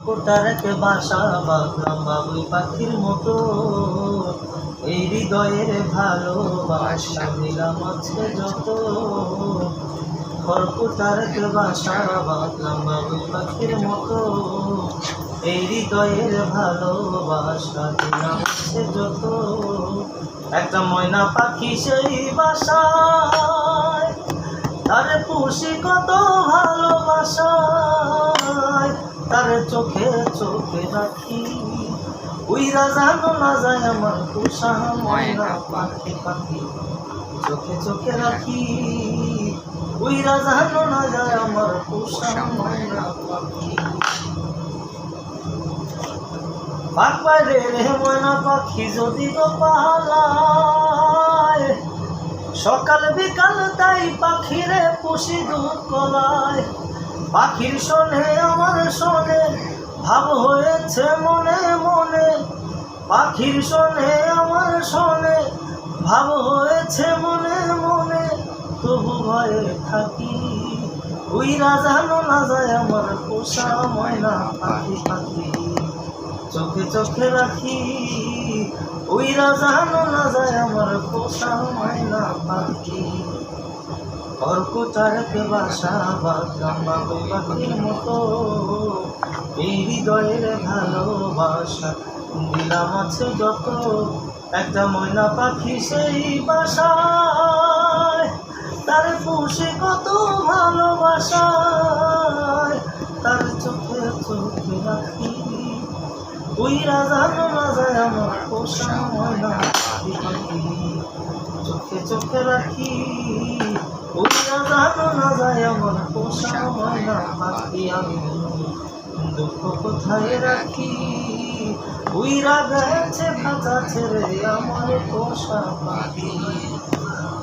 খড়কুটার এক বাসা বাঁধলাম বাবুই পাখির মতো, এই হৃদয়ের ভালোবাসা দিলাম আছে যত। খড়কুটার এক বাসা বাঁধলাম বাবুই পাখির মতো, এই হৃদয়ের ভালোবাসা দিলাম আছে যত। একটা ময়না পাখি সেই বাসায়, তারে পুষি কত ভালোবাসায়, তারে চোখে চোখে রাখি, উইরা জানো না যায় আমার পোষা ময়না পাখি পাখি, চোখে চোখে রাখি, উইরা জানো না যায় আমার পোষা ময়না পাখি। পাক বাইরে রে ময়না পাখি যদি গো পালায়, সকাল বিকাল তাই পাখিরে পুষি দুধ কলায়। পাখির শোনে আমার শোনে ভাব হয়েছে মনে মনে, পাখির শোনে আমার শোনে ভাব হয়েছে মনে মনে, তবু ভয়ে থাকি, উইরা জানো না যায় আমার পোষা ময়না পাখি পাখি, চোখে চোখে রাখি, উইরা জানো না যায় আমার পোষা ময়না পাখি। খড়কুটার এক বাসা বাঁধলাম বাবুই পাখির মতো, এই হৃদয়ের ভালোবাসা দিলাম আছে যত। একটা ময়না পাখি সেই বাসায়, তার পুষে কত ভালোবাসায়, তার চোখে চোখে রাখি, উইরা জানো না যায় আমার পোষা ময়না পাখি পাখি, চোখে চোখে রাখি, উইরা জানো না যায় আমার পোষা ময়না পাখি। আমি দুঃখ কোথায় রাখি, উইরা গেছে খাঁচা ছেড়ে আমার পোষা পাখি।